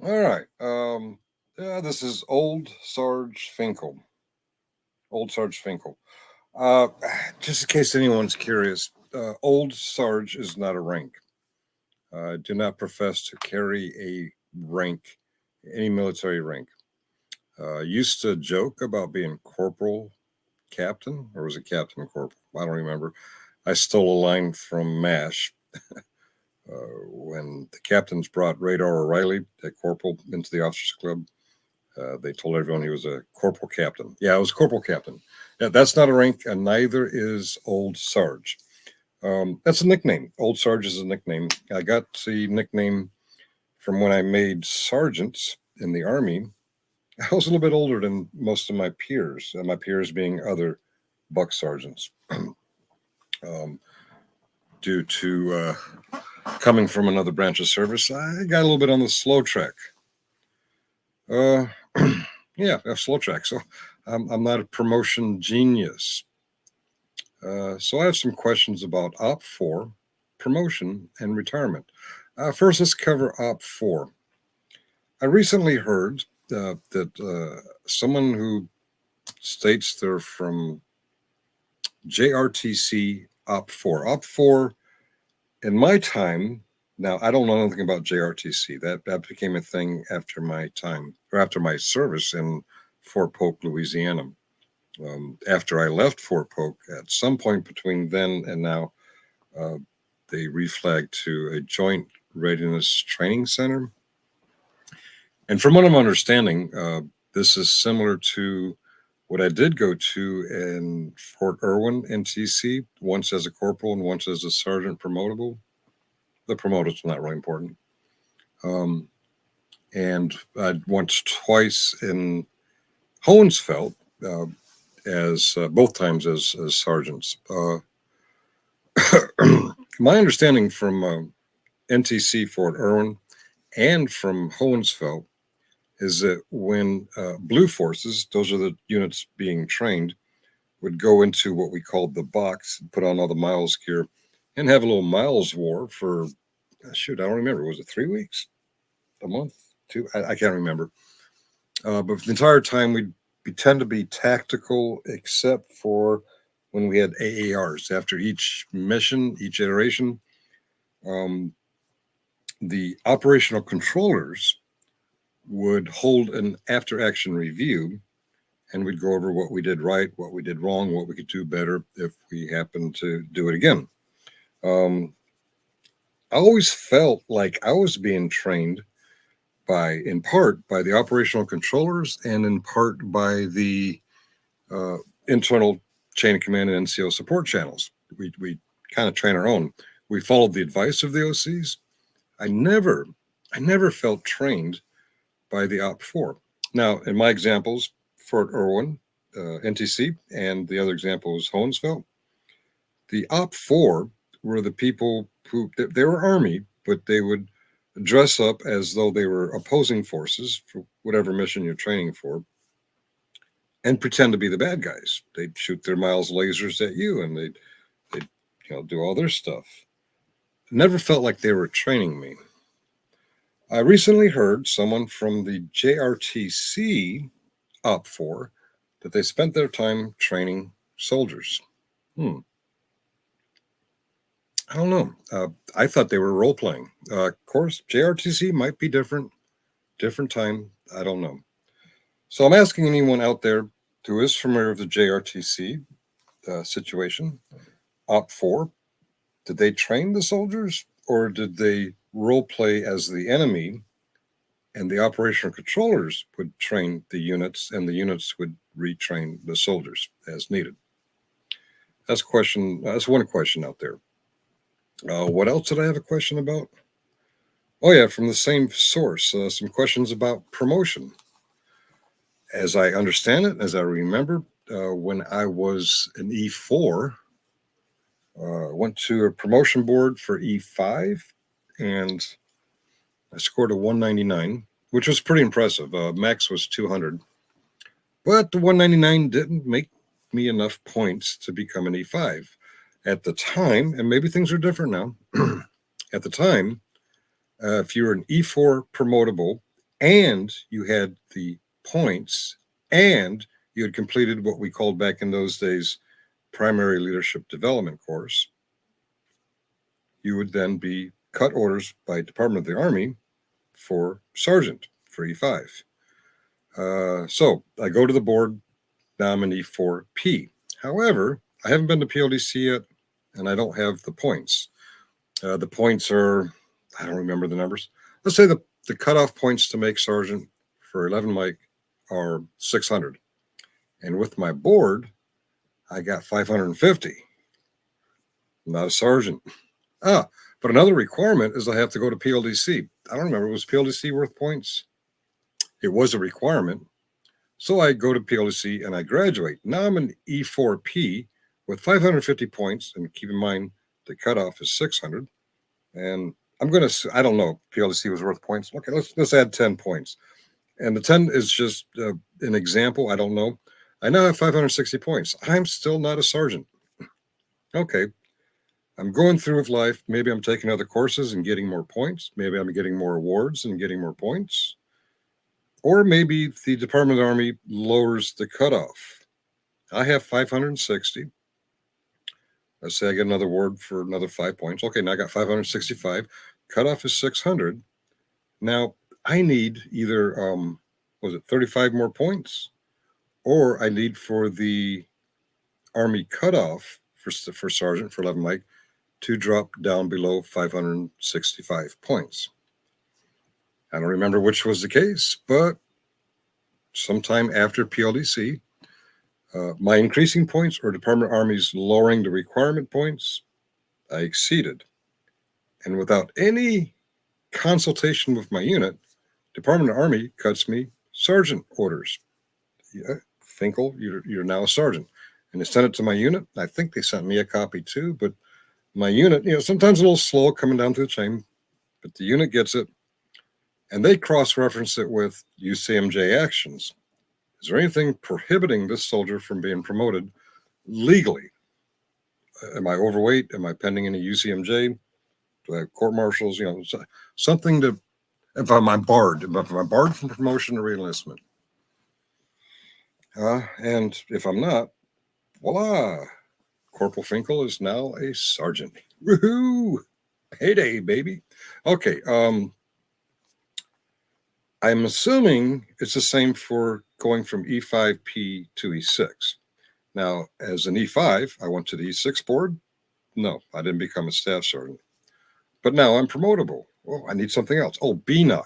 All right. This is Old Sarge Finkel. Old Sarge Finkel. Uh, just in case anyone's curious, Old Sarge is not a rank. I do not profess to carry a rank, any military rank. Used to joke about being corporal captain, or was it captain corporal? I don't remember. I stole a line from MASH when the captains brought Radar O'Reilly, a corporal, into the officers club. They told everyone he was a corporal captain. Yeah, I was corporal captain. Yeah, that's not a rank, and neither is Old Sarge. That's a nickname. Old Sarge is a nickname. I got the nickname from when I made sergeants in the Army. I was a little bit older than most of my peers, my peers being other buck sergeants. Due to coming from another branch of service, I got a little bit on the slow track. Uh, yeah, slow track. So I'm not a promotion genius. So I have some questions about OP4, promotion, and retirement. First, let's cover OP4. I recently heard that someone who states they're from JRTC OP4. OP4, in my time, now I don't know anything about JRTC. That became a thing after my time, or after my service in Fort Polk, Louisiana. After I left Fort Polk, at some point between then and now, uh, they reflagged to a Joint Readiness Training Center. And from what I'm understanding, this is similar to what I did go to in Fort Irwin, NTC, once as a corporal and once as a sergeant promotable. The promotals were not really important. Um, and I once twice in Hohensfeld, as both times as sergeants. My understanding from NTC Fort Irwin and from Hohensfeld is that when Blue Forces, those are the units being trained, would go into what we called the box, put on all the miles gear, and have a little miles war for, shoot, I don't remember. Was it 3 weeks? A month? Two? I can't remember. But the entire time we tend to be tactical, except for when we had AARs. After each mission, each iteration, um, the operational controllers would hold an after action review, and we'd go over what we did right, what we did wrong, what we could do better if we happened to do it again. Um, I always felt like I was being trained in part, by the operational controllers and in part by the uh, internal chain of command and NCO support channels. We kind of train our own. We followed the advice of the OCs. I never, I never felt trained by the OP4. Now, in my examples, Fort Irwin, NTC, and the other example was Hohensfeld, the OP4 were the people who, they were Army, but they would dress up as though they were opposing forces for whatever mission you're training for and pretend to be the bad guys. They'd shoot their Miles lasers at you and they'd do all their stuff. Never felt like they were training me. I recently heard someone from the JRTC OP4 that they spent their time training soldiers. Hmm. I don't know. I thought they were role playing. Of course, JRTC might be different time. I don't know. So I'm asking anyone out there who is familiar with the JRTC situation, OP4, did they train the soldiers or did they role play as the enemy and the operational controllers would train the units and the units would retrain the soldiers as needed? That's a question. That's one question out there. What else did I have a question about? Oh yeah, from the same source. Some questions about promotion. As I understand it, as I remember, when I was an E4, went to a promotion board for E5, and I scored a 199, which was pretty impressive. Max was 200, but the 199 didn't make me enough points to become an E5 at the time, and maybe things are different now. At the time, if you were an E4 promotable and you had the points, and you had completed what we called back in those days primary leadership development course, you would then be cut orders by Department of the Army for sergeant for E5. So I go to the board. Now I'm an E4P. However, I haven't been to PLDC yet, and I don't have the points. The points are, I don't remember the numbers. Let's say the cutoff points to make sergeant for 11 Mike are 600. And with my board, I got 550. I'm not a sergeant. But another requirement is I have to go to PLDC. I don't remember, was PLDC worth points? It was a requirement. So I go to PLDC and I graduate. Now I'm an E4P with 550 points. And keep in mind, the cutoff is 600. And I'm going to, I don't know, PLDC was worth points. Okay, let's add 10 points. And the 10 is just an example. I don't know. I now have 560 points. I'm still not a sergeant. Okay. I'm going through with life. Maybe I'm taking other courses and getting more points. Maybe I'm getting more awards and getting more points. Or maybe the Department of the Army lowers the cutoff. I have 560. Let's say I get another award for another 5 points. Okay, now I got 565. Cutoff is 600. Now I need either, 35 more points? Or I need for the Army cutoff for sergeant, for 11 Mike, to drop down below 565 points. I don't remember which was the case, but sometime after PLDC, my increasing points or Department of Army's lowering the requirement points, I exceeded. And without any consultation with my unit, Department of Army cuts me sergeant orders. Yeah, Finkel, you're now a sergeant. And they sent it to my unit. I think they sent me a copy too, but my unit, sometimes a little slow coming down through the chain, but the unit gets it. And they cross-reference it with UCMJ actions. Is there anything prohibiting this soldier from being promoted legally? Am I overweight? Am I pending any UCMJ? Do I have court martials? Something to, if I'm barred from promotion or reenlistment. And if I'm not, voila, Corporal Finkel is now a sergeant. Woohoo! Heyday, baby. Okay, I'm assuming it's the same for going from E5P to E6. Now, as an E5, I went to the E6 board. No, I didn't become a staff sergeant. But now I'm promotable. Oh, I need something else. Oh, BNOC.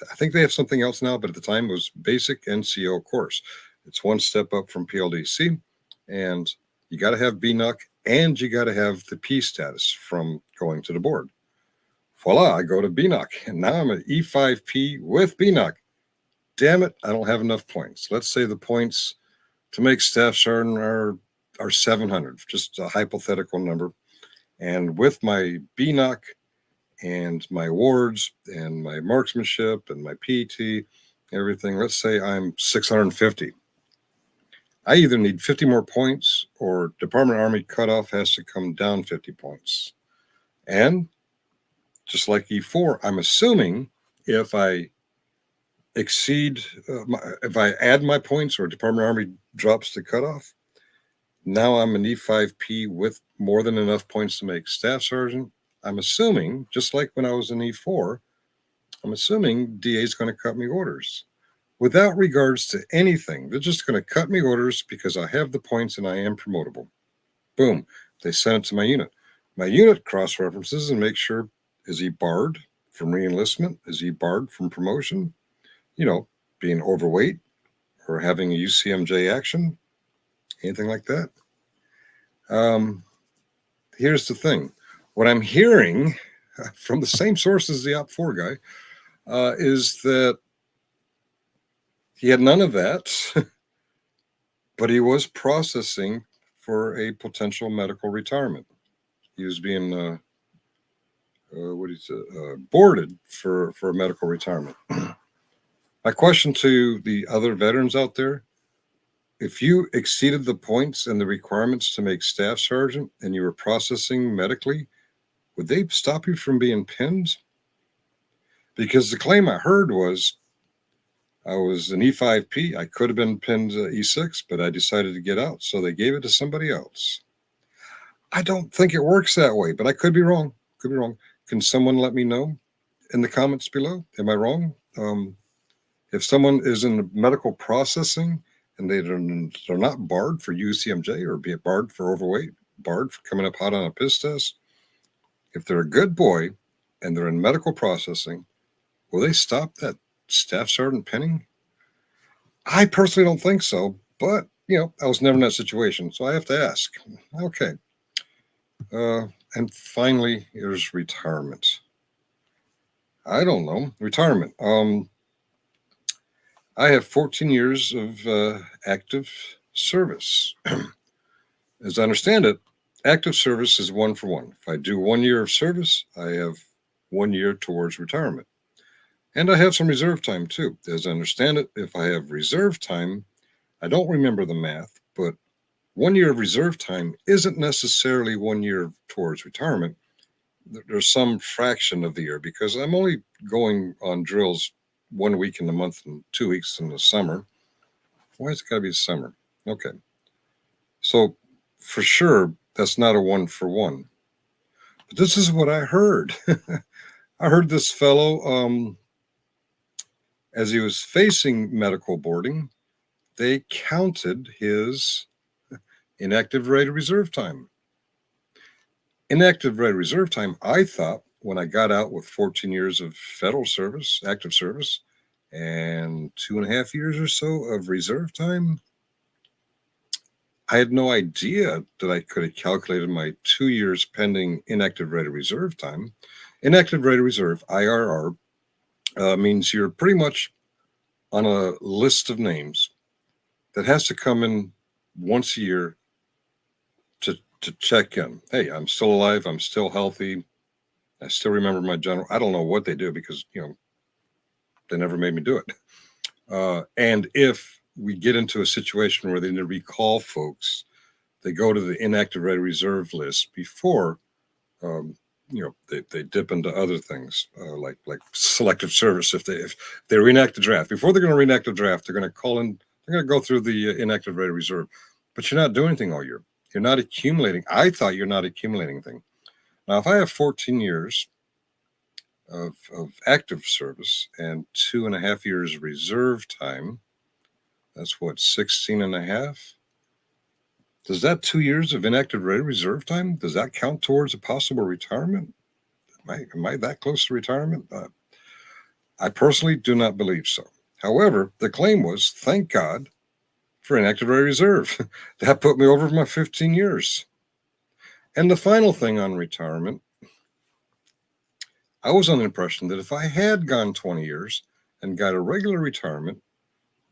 I think they have something else now, but at the time it was basic NCO course. It's one step up from PLDC, and you got to have BNOC and you got to have the P status from going to the board. Voila, I go to BNOC, and now I'm an E5P with BNOC. Damn it, I don't have enough points. Let's say the points to make staff sergeant are 700, just a hypothetical number. And with my BNOC and my awards and my marksmanship and my PT, everything, let's say I'm 650. I either need 50 more points or Department of Army cutoff has to come down 50 points. And just like E4, I'm assuming if I exceed, if I add my points or Department of Army drops the cutoff, now I'm an E5P with more than enough points to make staff sergeant. I'm assuming, just like when I was in E4, I'm assuming DA is going to cut me orders without regards to anything. They're just going to cut me orders because I have the points and I am promotable. Boom. They send it to my unit. My unit cross-references and makes sure, is he barred from reenlistment? Is he barred from promotion? Being overweight or having a UCMJ action, anything like that. Here's the thing. What I'm hearing from the same source as the OP4 guy is that he had none of that, but he was processing for a potential medical retirement. He was being boarded for a medical retirement. My question to the other veterans out there, if you exceeded the points and the requirements to make staff sergeant and you were processing medically, would they stop you from being pinned? because the claim I heard was I was an E5P. I could have been pinned E6, but I decided to get out, so they gave it to somebody else. I don't think it works that way, but I could be wrong. Could be wrong. Can someone let me know in the comments below? Am I wrong? If someone is in medical processing and they're not barred for UCMJ or be barred for overweight, barred for coming up hot on a piss test, if they're a good boy and they're in medical processing, will they stop that staff sergeant pinning? I personally don't think so, but I was never in that situation, so I have to ask. Okay. And finally, there's retirement. I don't know. Retirement. I have 14 years of active service. As I understand it, active service is 1-for-1. If I do 1 year of service, I have 1 year towards retirement. And I have some reserve time too. As I understand it, if I have reserve time, I don't remember the math, but 1 year of reserve time isn't necessarily 1 year towards retirement. There's some fraction of the year because I'm only going on drills 1 week in the month and 2 weeks in the summer. Why is it got to be summer? Okay. So for sure, that's not a 1-for-1. But this is what I heard. I heard this fellow, as he was facing medical boarding, they counted his inactive rated reserve time. Inactive rated reserve time, I thought, when I got out with 14 years of federal service, active service, and 2.5 years or so of reserve time, I had no idea that I could have calculated my 2 years pending inactive rated reserve time. Inactive rated reserve, IRR, means you're pretty much on a list of names that has to come in once a year to check in. Hey, I'm still alive. I'm still healthy. I still remember my general. I don't know what they do because, they never made me do it. And if we get into a situation where they need to recall folks, they go to the inactive rated reserve list before, they dip into other things like selective service. If they reenact the draft, before they're going to reenact the draft, they're going to call in. They're going to go through the inactive rated reserve, but you're not doing anything all year. You're not accumulating. I thought you're not accumulating anything. Now, if I have 14 years of active service and 2.5 years reserve time, that's what, 16 and a half? Does that 2 years of inactive rated reserve time, does that count towards a possible retirement? Am I that close to retirement? I personally do not believe so. However, the claim was, thank God for inactive rated reserve. That put me over my 15 years. And the final thing on retirement, I was under the impression that if I had gone 20 years and got a regular retirement,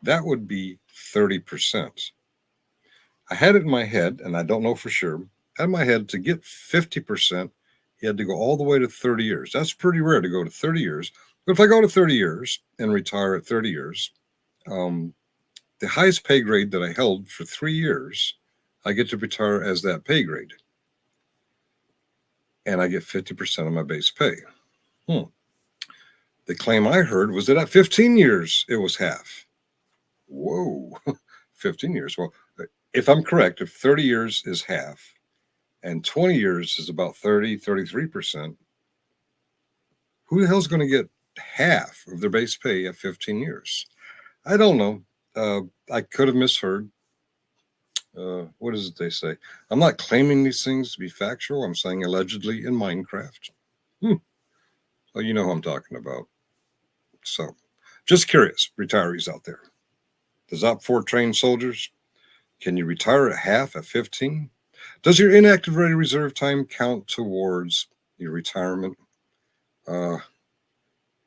that would be 30%. I had it in my head, and I don't know for sure, had in my head to get 50%, you had to go all the way to 30 years. That's pretty rare to go to 30 years. But if I go to 30 years and retire at 30 years, the highest pay grade that I held for 3 years, I get to retire as that pay grade. And I get 50% of my base pay. The claim I heard was that at 15 years, it was half. Whoa, 15 years. Well, if I'm correct, if 30 years is half and 20 years is about 33%, who the hell's going to get half of their base pay at 15 years? I don't know. I could have misheard. What is it they say? I'm not claiming these things to be factual. I'm saying allegedly in Minecraft. Well, you know who I'm talking about. So, just curious, retirees out there. Does OP4 train soldiers? Can you retire at half at 15? Does your inactive rated reserve time count towards your retirement?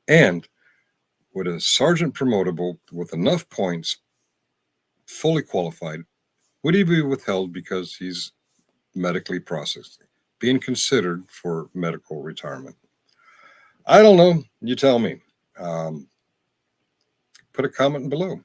And would a sergeant promotable with enough points, fully qualified, would he be withheld because he's medically processed, being considered for medical retirement? I don't know. You tell me. Put a comment below.